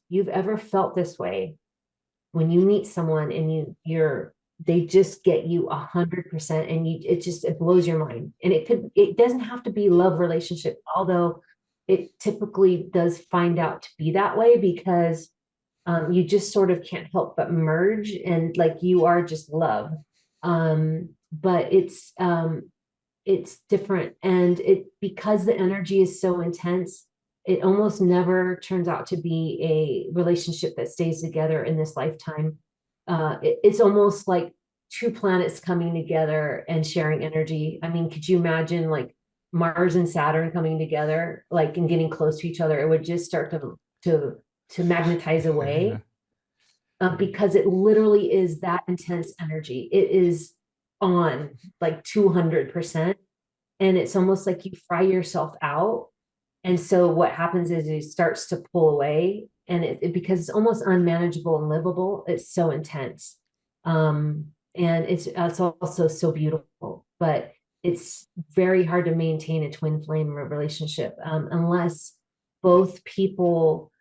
you've ever felt this way, when you meet someone and they just get you 100%, and it blows your mind. And it doesn't have to be love relationship, although it typically does find out to be that way, because you just sort of can't help but merge, and like you are just love. But it's different, and because the energy is so intense, it almost never turns out to be a relationship that stays together in this lifetime. It's almost like two planets coming together and sharing energy. I mean, could you imagine like Mars and Saturn coming together, like, and getting close to each other? It would just start to magnetize away, because it literally is that intense energy. It is on like 200%, and it's almost like you fry yourself out. And so what happens is it starts to pull away, and because it's almost unmanageable and livable, it's so intense. And it's also so beautiful, but it's very hard to maintain a twin flame relationship unless both people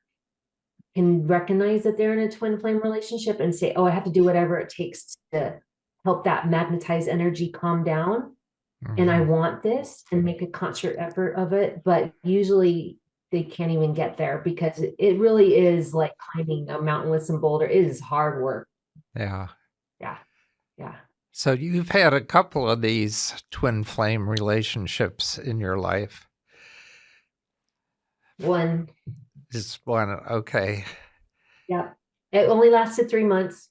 can recognize that they're in a twin flame relationship and say, oh, I have to do whatever it takes to help that magnetized energy calm down. And I want this, and make a concert effort of it. But usually they can't even get there, because it really is like climbing a mountain with some boulder. It is hard work. Yeah. Yeah. So you've had a couple of these twin flame relationships in your life. One. Just one. Okay. Yeah. It only lasted 3 months.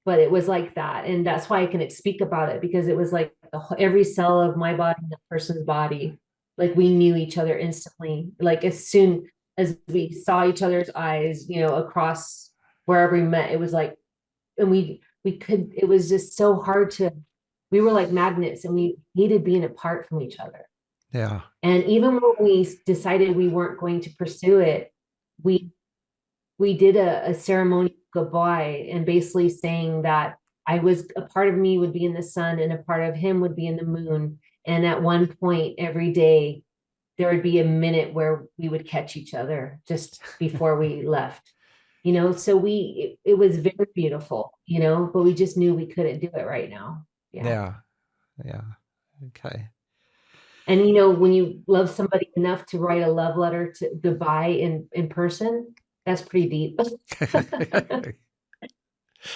But it was like that. And that's why I can speak about it, because it was like every cell of my body and the person's body, like we knew each other instantly. Like as soon as we saw each other's eyes, across wherever we met, it was like, and it was just so hard we were like magnets, and we hated being apart from each other. Yeah. And even when we decided we weren't going to pursue it, we did a ceremony goodbye, and basically saying that a part of me would be in the sun and a part of him would be in the moon. And at one point every day, there would be a minute where we would catch each other just before we left, so it was very beautiful, but we just knew we couldn't do it right now. Yeah. Okay. And when you love somebody enough to write a love letter to goodbye in person, that's pretty deep.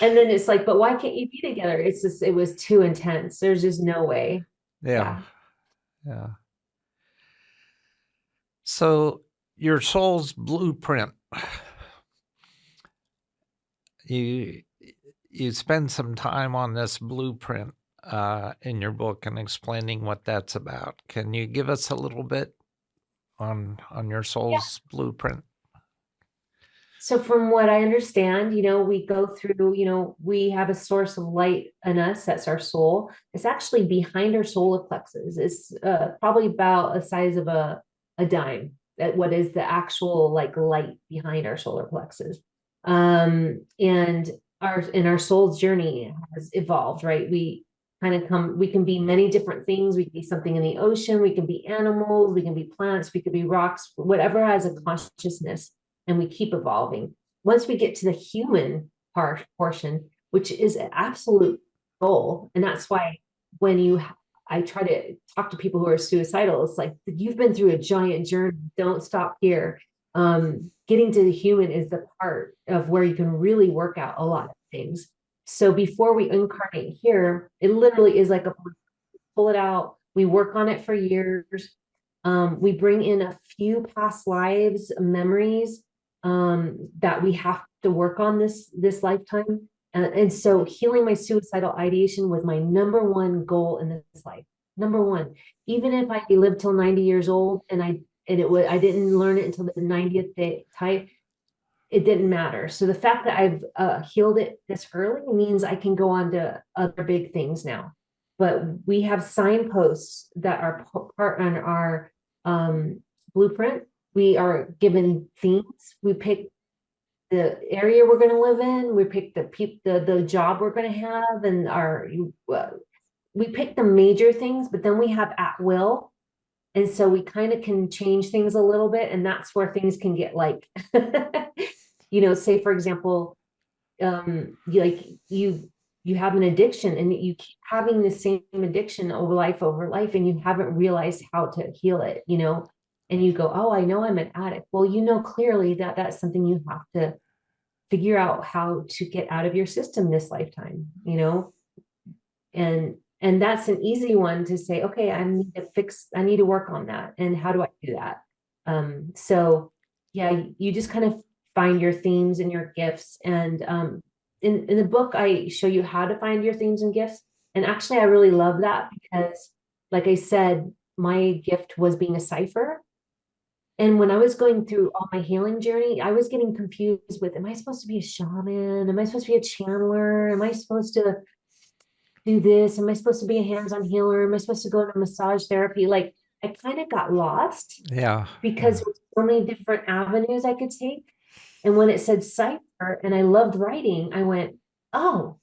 And then it's like, but why can't you be together? It's just, it was too intense. There's just no way. Yeah. So your soul's blueprint, you spend some time on this blueprint in your book and explaining what that's about. Can you give us a little bit? on your soul's blueprint? So from what I understand, we go through, we have a source of light in us. That's our soul. It's actually behind our solar plexus. It's probably about the size of a dime. That what is the actual like light behind our solar plexus. And our soul's journey has evolved, right? We can be many different things. We can be something in the ocean. We can be animals. We can be plants. We could be rocks, whatever has a consciousness. And we keep evolving. Once we get to the human portion, which is an absolute goal, and that's why when I try to talk to people who are suicidal, it's like, you've been through a giant journey. Don't stop here. Getting to the human is the part of where you can really work out a lot of things. So before we incarnate here, it literally is like pull it out. We work on it for years. We bring in a few past lives, memories, that we have to work on this lifetime. And so healing my suicidal ideation was my number one goal in this life. Number one, even if I lived till 90 years old and I didn't learn it until the 90th day type, it didn't matter. So the fact that I've healed it this early means I can go on to other big things now. But we have signposts that are part on our blueprint. We are given themes. We pick the area we're going to live in. We pick the job we're going to have, and we pick the major things. But then we have at will, and so we kind of can change things a little bit, and that's where things can get like, say for example, you have an addiction, and you keep having the same addiction over life, and you haven't realized how to heal it, and you go, oh, I know I'm an addict. Well, clearly that that's something you have to figure out how to get out of your system this lifetime, and that's an easy one to say, okay, I need to work on that. And how do I do that? So yeah, you just kind of find your themes and your gifts. And in the book, I show you how to find your themes and gifts. And actually, I really love that because, like I said, my gift was being a cipher. And when I was going through all my healing journey, I was getting confused with, am I supposed to be a shaman? Am I supposed to be a channeler? Am I supposed to do this? Am I supposed to be a hands-on healer? Am I supposed to go to massage therapy? Like, I kind of got lost. Yeah. Because there were so many different avenues I could take. And when it said cipher and I loved writing, I went, oh,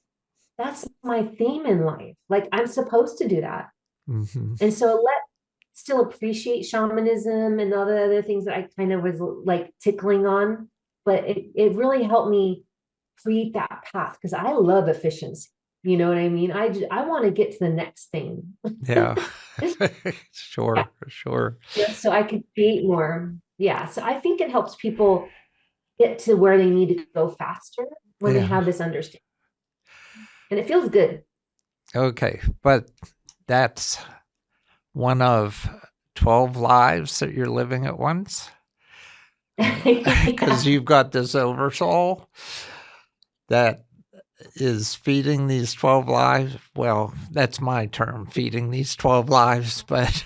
that's my theme in life. Like, I'm supposed to do that. Mm-hmm. And so still appreciate shamanism and all the other things that I kind of was like tickling on, but it really helped me create that path because I love efficiency. You know what I mean? I want to get to the next thing. Yeah. Sure. Yeah, so I could create more. Yeah. So I think it helps people get to where they need to go faster when they have this understanding. And it feels good. Okay. But that's one of 12 lives that you're living at once. Because you've got this oversoul that is feeding these 12 lives. Well, that's my term, feeding these 12 lives, but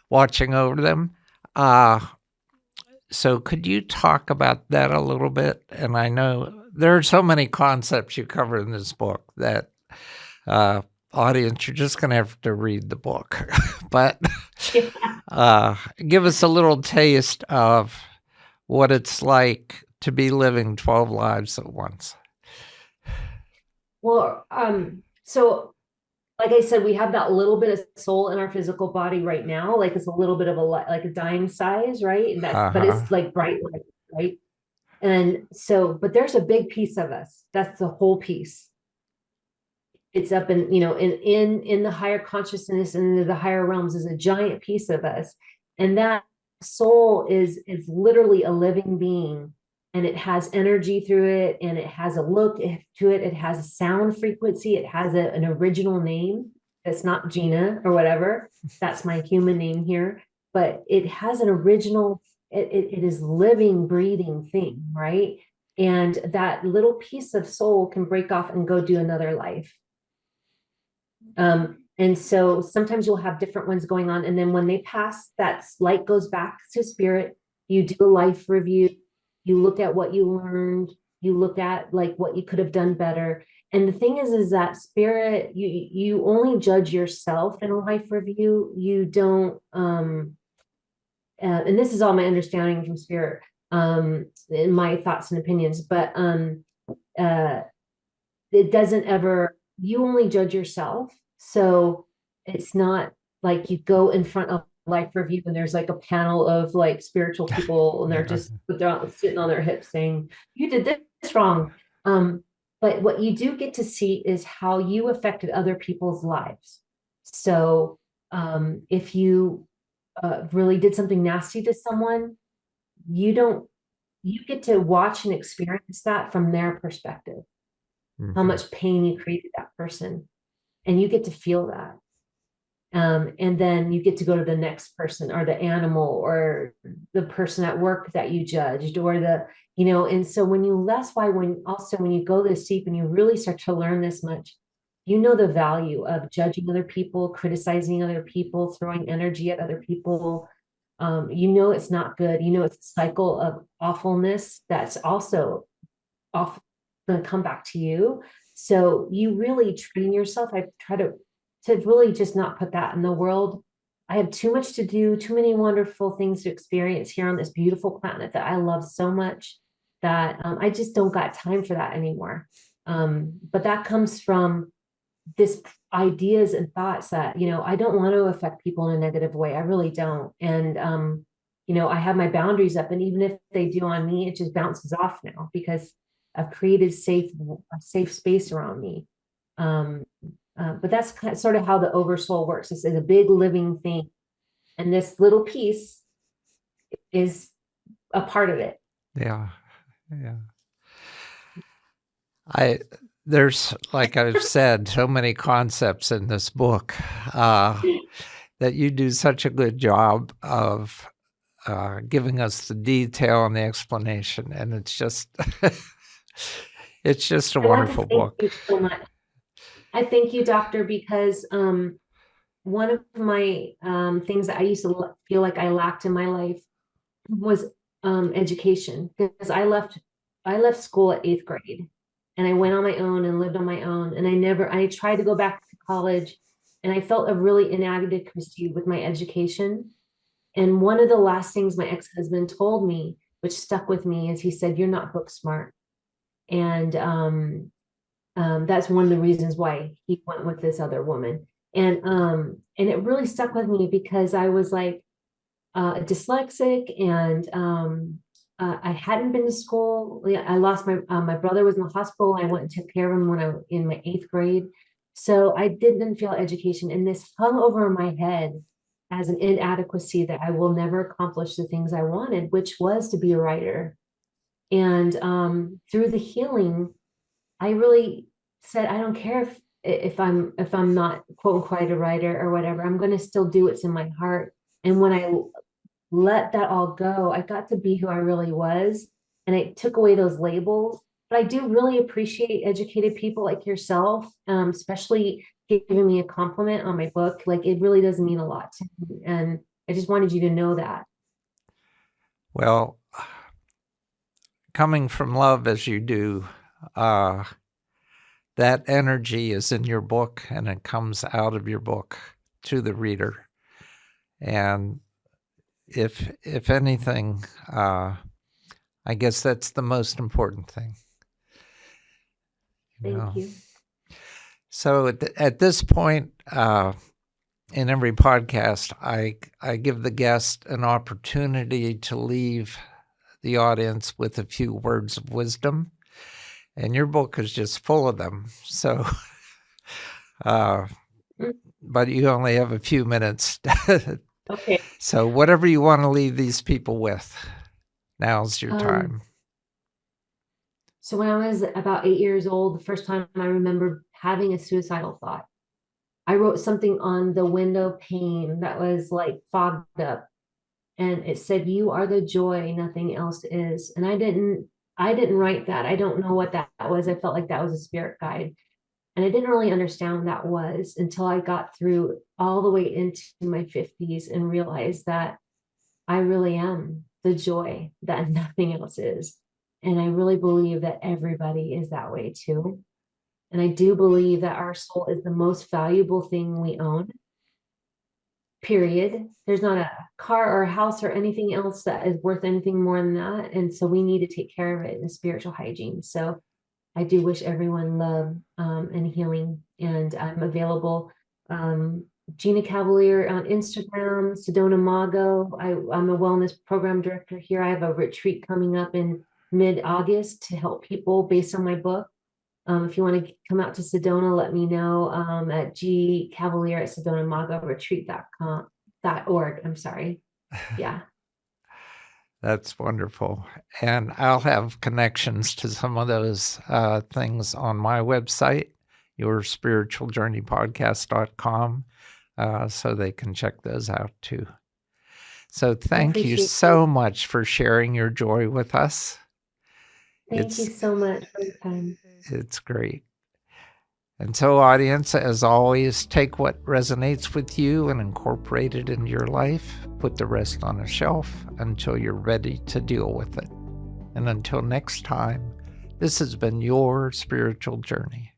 watching over them. So could you talk about that a little bit? And I know there are so many concepts you cover in this book that audience, you're just going to have to read the book. But give us a little taste of what it's like to be living 12 lives at once. Well, so like I said, we have that little bit of soul in our physical body right now. Like it's a little bit of like a dime size, right? And but it's like bright light, right? And so, but there's a big piece of us. That's the whole piece. It's up in the higher consciousness and the higher realms is a giant piece of us. And that soul is literally a living being. And it has energy through it, and it has a look to it. It has a sound frequency. It has an original name. It's not Gina or whatever. That's my human name here. But it has an original, it is living, breathing thing, right? And that little piece of soul can break off and go do another life. And And so sometimes you'll have different ones going on. And then when they pass, that light goes back to spirit. You do a life review. You look at what you learned. You look at like what you could have done better. And the thing is that spirit, you only judge yourself in a life review. You don't, and this is all my understanding from spirit, in my thoughts and opinions, but it doesn't ever, you only judge yourself. So it's not like you go in front of life review and there's like a panel of like spiritual people and they're just sitting on their hips saying, you did this wrong. But what you do get to see is how you affected other people's lives. So if you really did something nasty to someone, you get to watch and experience that from their perspective, how much pain you created that person, and you get to feel that. And then you get to go to the next person or the animal or the person at work that you judged or and so that's why when you go this deep and you really start to learn this much, the value of judging other people, criticizing other people, throwing energy at other people. It's not good. It's a cycle of awfulness that's also going to come back to you. So you really train yourself. I try to really just not put that in the world. I have too much to do, too many wonderful things to experience here on this beautiful planet that I love so much that I just don't got time for that anymore. But that comes from this ideas and thoughts that, I don't want to affect people in a negative way. I really don't. And, I have my boundaries up, and even if they do on me, it just bounces off now because I've created a safe space around me. But that's sort of how the oversoul works. It's a big living thing. And this little piece is a part of it. Yeah. Yeah. There's, like I've said, so many concepts in this book that you do such a good job of giving us the detail and the explanation. And it's just, it's just a wonderful book. Thank you so much. I thank you, Doctor, because one of my things that I used to feel like I lacked in my life was education, because I left school at 8th grade and I went on my own and lived on my own. And I tried to go back to college and I felt a really inadequacy with my education. And one of the last things my ex-husband told me, which stuck with me, is he said, "You're not book smart." And that's one of the reasons why he went with this other woman. And it really stuck with me because I was like dyslexic and I hadn't been to school. I lost my brother was in the hospital. I went and took care of him when I was in my 8th grade. So I didn't feel education, and this hung over my head as an inadequacy that I will never accomplish the things I wanted, which was to be a writer. And through the healing, I really said, I don't care if I'm not quote unquote a writer or whatever, I'm going to still do what's in my heart. And when I let that all go, I got to be who I really was. And I took away those labels. But I do really appreciate educated people like yourself, especially giving me a compliment on my book. Like, it really does mean a lot to me. And I just wanted you to know that. Well, coming from love as you do, that energy is in your book and it comes out of your book to the reader. And if anything, I guess that's the most important thing. Thank you. So at this point, in every podcast, I give the guest an opportunity to leave the audience with a few words of wisdom. And your book is just full of them. So, but you only have a few minutes. Okay. So whatever you want to leave these people with, now's your time. So when I was about 8 years old, the first time I remember having a suicidal thought, I wrote something on the window pane that was like fogged up. And it said, "You are the joy, nothing else is." And I didn't write that. I don't know what that was. I felt like that was a spirit guide. And I didn't really understand what that was until I got through all the way into my 50s and realized that I really am the joy that nothing else is. And I really believe that everybody is that way too. And I do believe that our soul is the most valuable thing we own, period. There's not a car or a house or anything else that is worth anything more than that. And so we need to take care of it in spiritual hygiene. So I do wish everyone love and healing. And I'm available. Gina Cavalier on Instagram, Sedona Mago. I'm a wellness program director here. I have a retreat coming up in mid-August to help people based on my book. If you want to come out to Sedona, let me know at gcavalier@sedonamagoretreat.org. I'm sorry. Yeah. That's wonderful. And I'll have connections to some of those things on my website, yourspiritualjourneypodcast.com, so they can check those out too. So thank you so much for sharing your joy with us. Thank you so much for your time. It's great. And so, audience, as always, take what resonates with you and incorporate it into your life. Put the rest on a shelf until you're ready to deal with it. And until next time, this has been your spiritual journey.